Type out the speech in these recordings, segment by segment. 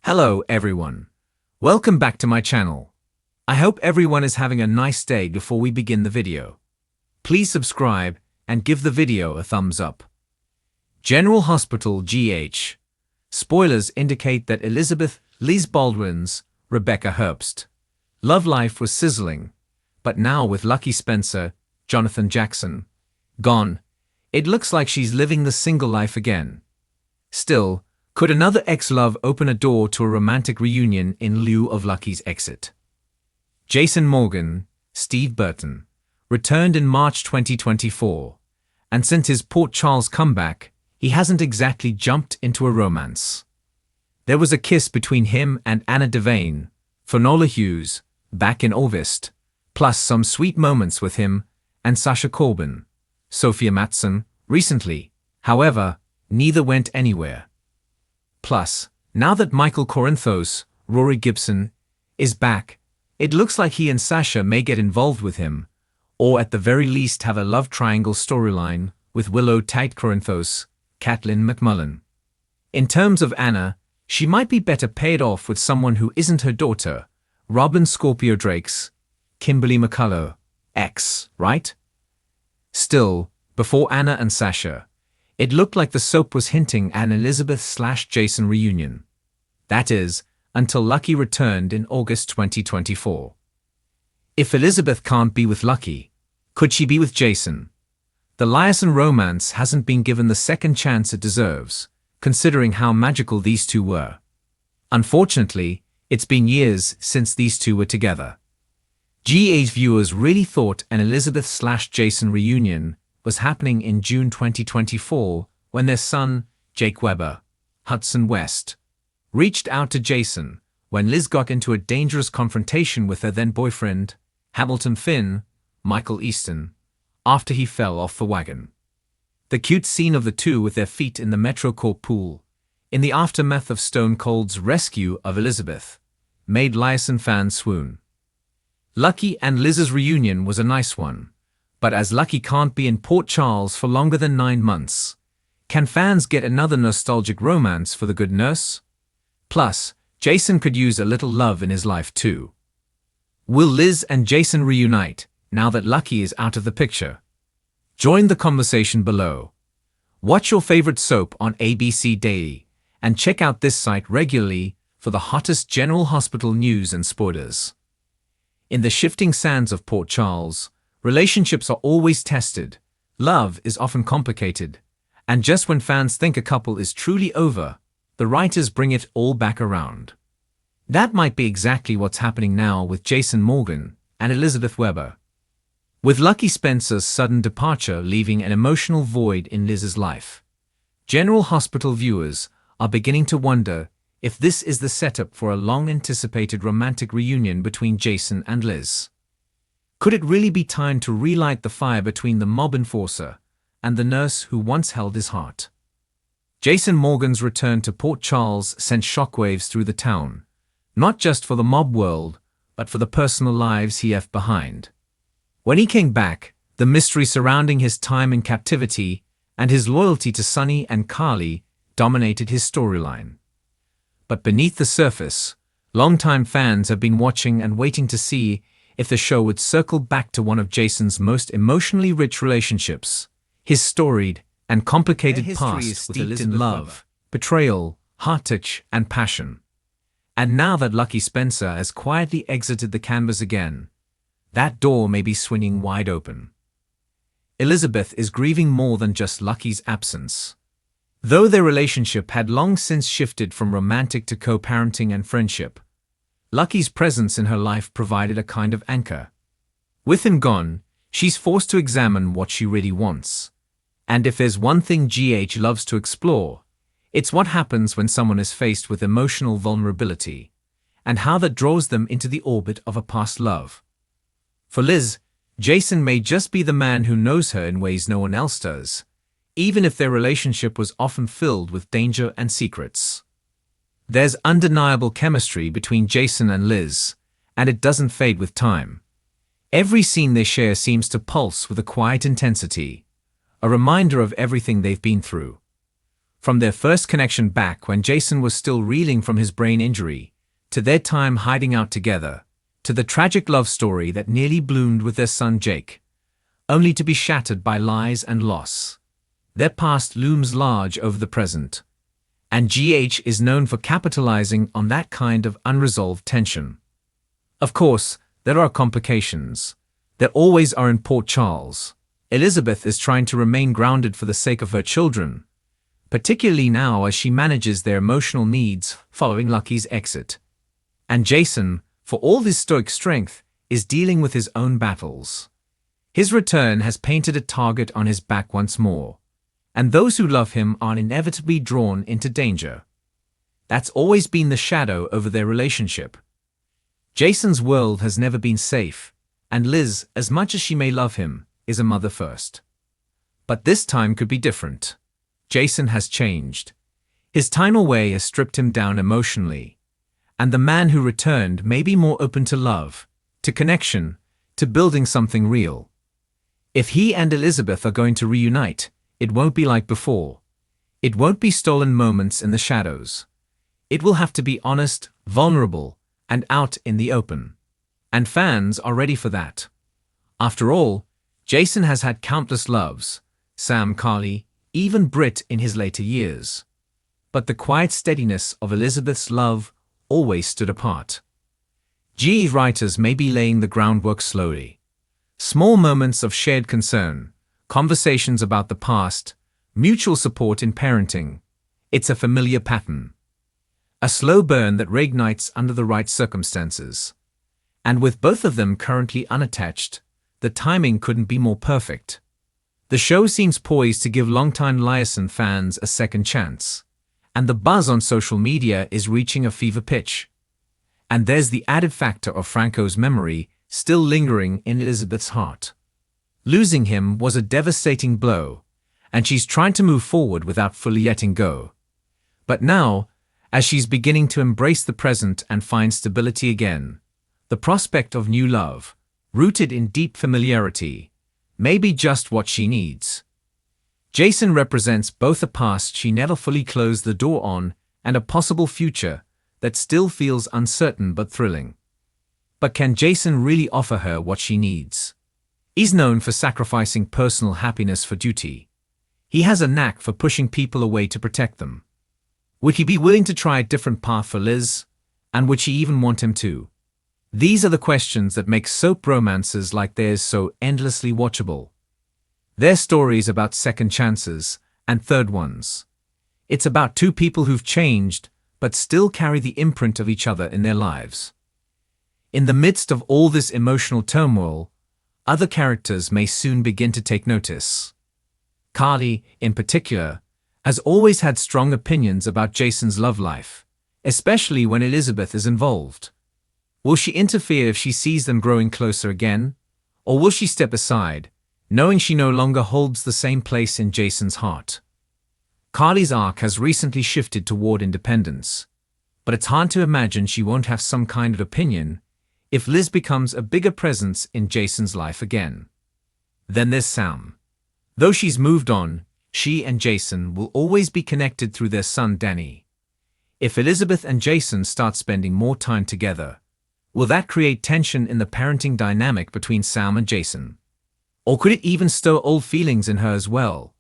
Hello everyone. Welcome back to my channel. I hope everyone is having a nice day before we begin the video. Please subscribe and give the video a thumbs up. General Hospital GH. Spoilers indicate that Elizabeth Liz Baldwin's Rebecca Herbst love life was sizzling, but now with Lucky Spencer, Jonathan Jackson, gone, it looks like she's living the single life again. Still, could another ex-love open a door to a romantic reunion in lieu of Lucky's exit? Jason Morgan, Steve Burton, returned in March 2024, and since his Port Charles comeback, he hasn't exactly jumped into a romance. There was a kiss between him and Anna Devane, Finola Hughes, back in August, plus some sweet moments with him and Sasha Corbin, Sophia Matson, recently. However, neither went anywhere. Plus, now that Michael Corinthos, Rory Gibson, is back, it looks like he and Sasha may get involved with him, or at the very least have a love triangle storyline with Willow Tate Corinthos, Caitlin McMullen. In terms of Anna, she might be better paired off with someone who isn't her daughter, Robin Scorpio Drake's, Kimberly McCullough, ex, right? Still, before Anna and Sasha, it looked like the soap was hinting at an Elizabeth/Jason reunion. That is, until Lucky returned in August 2024. If Elizabeth can't be with Lucky, could she be with Jason? The Liason romance hasn't been given the second chance it deserves, considering how magical these two were. Unfortunately, it's been years since these two were together. GH viewers really thought an Elizabeth/Jason reunion was happening in June 2024 when their son, Jake Weber, Hudson West, reached out to Jason when Liz got into a dangerous confrontation with her then-boyfriend, Hamilton Finn, Michael Easton, after he fell off the wagon. The cute scene of the two with their feet in the MetroCorp pool, in the aftermath of Stone Cold's rescue of Elizabeth, made Liason fans swoon. Lucky and Liz's reunion was a nice one. But as Lucky can't be in Port Charles for longer than 9 months, can fans get another nostalgic romance for the good nurse? Plus, Jason could use a little love in his life too. Will Liz and Jason reunite now that Lucky is out of the picture? Join the conversation below. Watch your favorite soap on ABC Daily and check out this site regularly for the hottest General Hospital news and spoilers. In the shifting sands of Port Charles, relationships are always tested, love is often complicated, and just when fans think a couple is truly over, the writers bring it all back around. That might be exactly what's happening now with Jason Morgan and Elizabeth Weber. With Lucky Spencer's sudden departure leaving an emotional void in Liz's life, General Hospital viewers are beginning to wonder if this is the setup for a long-anticipated romantic reunion between Jason and Liz. Could it really be time to relight the fire between the mob enforcer and the nurse who once held his heart? Jason Morgan's return to Port Charles sent shockwaves through the town, not just for the mob world, but for the personal lives he left behind. When he came back, the mystery surrounding his time in captivity and his loyalty to Sonny and Carly dominated his storyline. But beneath the surface, longtime fans have been watching and waiting to see if the show would circle back to one of Jason's most emotionally rich relationships, his storied and complicated past steeped in love, betrayal, heart-touch, and passion. And now that Lucky Spencer has quietly exited the canvas again, that door may be swinging wide open. Elizabeth is grieving more than just Lucky's absence. Though their relationship had long since shifted from romantic to co-parenting and friendship, Lucky's presence in her life provided a kind of anchor. With him gone, she's forced to examine what she really wants. And if there's one thing GH loves to explore, it's what happens when someone is faced with emotional vulnerability, and how that draws them into the orbit of a past love. For Liz, Jason may just be the man who knows her in ways no one else does, even if their relationship was often filled with danger and secrets. There's undeniable chemistry between Jason and Liz, and it doesn't fade with time. Every scene they share seems to pulse with a quiet intensity, a reminder of everything they've been through. From their first connection back when Jason was still reeling from his brain injury, to their time hiding out together, to the tragic love story that nearly bloomed with their son Jake, only to be shattered by lies and loss. Their past looms large over the present, and GH is known for capitalizing on that kind of unresolved tension. Of course, there are complications. There always are in Port Charles. Elizabeth is trying to remain grounded for the sake of her children, particularly now as she manages their emotional needs following Lucky's exit. And Jason, for all his stoic strength, is dealing with his own battles. His return has painted a target on his back once more, and those who love him are inevitably drawn into danger. That's always been the shadow over their relationship. Jason's world has never been safe, and Liz, as much as she may love him, is a mother first. But this time could be different. Jason has changed. His time away has stripped him down emotionally, and the man who returned may be more open to love, to connection, to building something real. If he and Elizabeth are going to reunite, it won't be like before. It won't be stolen moments in the shadows. It will have to be honest, vulnerable, and out in the open. And fans are ready for that. After all, Jason has had countless loves, Sam, Carly, even Britt in his later years. But the quiet steadiness of Elizabeth's love always stood apart. GE writers may be laying the groundwork slowly. Small moments of shared concern, conversations about the past, mutual support in parenting. It's a familiar pattern. A slow burn that reignites under the right circumstances. And with both of them currently unattached, the timing couldn't be more perfect. The show seems poised to give longtime Liaison fans a second chance. And the buzz on social media is reaching a fever pitch. And there's the added factor of Franco's memory still lingering in Elizabeth's heart. Losing him was a devastating blow, and she's trying to move forward without fully letting go. But now, as she's beginning to embrace the present and find stability again, the prospect of new love, rooted in deep familiarity, may be just what she needs. Jason represents both a past she never fully closed the door on and a possible future that still feels uncertain but thrilling. But can Jason really offer her what she needs? He's known for sacrificing personal happiness for duty. He has a knack for pushing people away to protect them. Would he be willing to try a different path for Liz? And would she even want him to? These are the questions that make soap romances like theirs so endlessly watchable. They're stories about second chances and third ones. It's about two people who've changed but still carry the imprint of each other in their lives. In the midst of all this emotional turmoil, other characters may soon begin to take notice. Carly, in particular, has always had strong opinions about Jason's love life, especially when Elizabeth is involved. Will she interfere if she sees them growing closer again? Or will she step aside, knowing she no longer holds the same place in Jason's heart? Carly's arc has recently shifted toward independence, but it's hard to imagine she won't have some kind of opinion if Liz becomes a bigger presence in Jason's life again. Then there's Sam. Though she's moved on, she and Jason will always be connected through their son Danny. If Elizabeth and Jason start spending more time together, will that create tension in the parenting dynamic between Sam and Jason? Or could it even stir old feelings in her as well,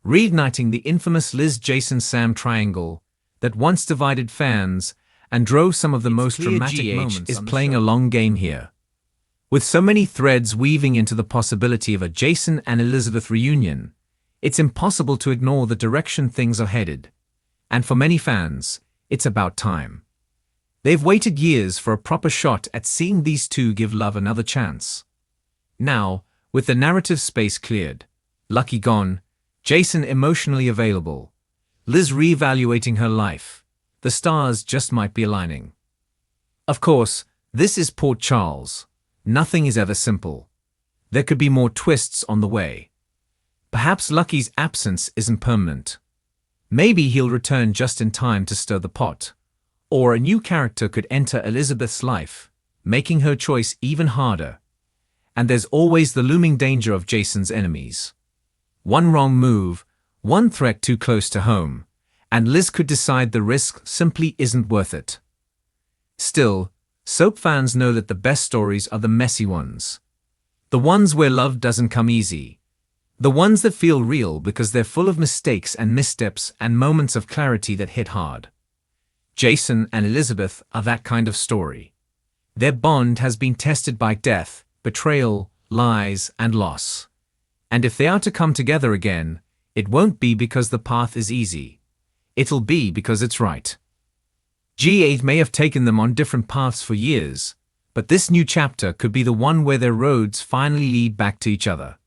reigniting the infamous Liz-Jason-Sam triangle that once divided fans and drove some of the most dramatic moments is playing a long game here. With so many threads weaving into the possibility of a Jason and Elizabeth reunion, it's impossible to ignore the direction things are headed. And for many fans, it's about time. They've waited years for a proper shot at seeing these two give love another chance. Now, with the narrative space cleared, Lucky gone, Jason emotionally available, Liz reevaluating her life, the stars just might be aligning. Of course, this is Port Charles. Nothing is ever simple. There could be more twists on the way. Perhaps Lucky's absence isn't permanent. Maybe he'll return just in time to stir the pot. Or a new character could enter Elizabeth's life, making her choice even harder. And there's always the looming danger of Jason's enemies. One wrong move, one threat too close to home, and Liz could decide the risk simply isn't worth it. Still, soap fans know that the best stories are the messy ones. The ones where love doesn't come easy. The ones that feel real because they're full of mistakes and missteps and moments of clarity that hit hard. Jason and Elizabeth are that kind of story. Their bond has been tested by death, betrayal, lies, and loss. And if they are to come together again, it won't be because the path is easy. It'll be because it's right. G8 may have taken them on different paths for years, but this new chapter could be the one where their roads finally lead back to each other.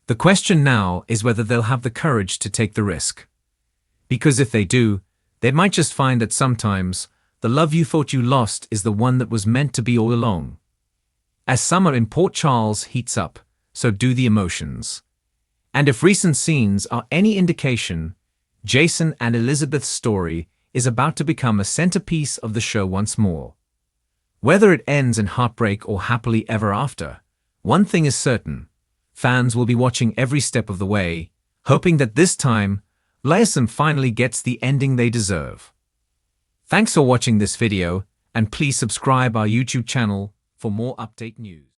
The question now is whether they'll have the courage to take the risk. Because if they do, they might just find that sometimes the love you thought you lost is the one that was meant to be all along. As summer in Port Charles heats up, so do the emotions. And if recent scenes are any indication, Jason and Elizabeth's story is about to become a centerpiece of the show once more. Whether it ends in heartbreak or happily ever after, one thing is certain: fans will be watching every step of the way, hoping that this time, Liason finally gets the ending they deserve. Thanks for watching this video, and please subscribe our YouTube channel for more update news.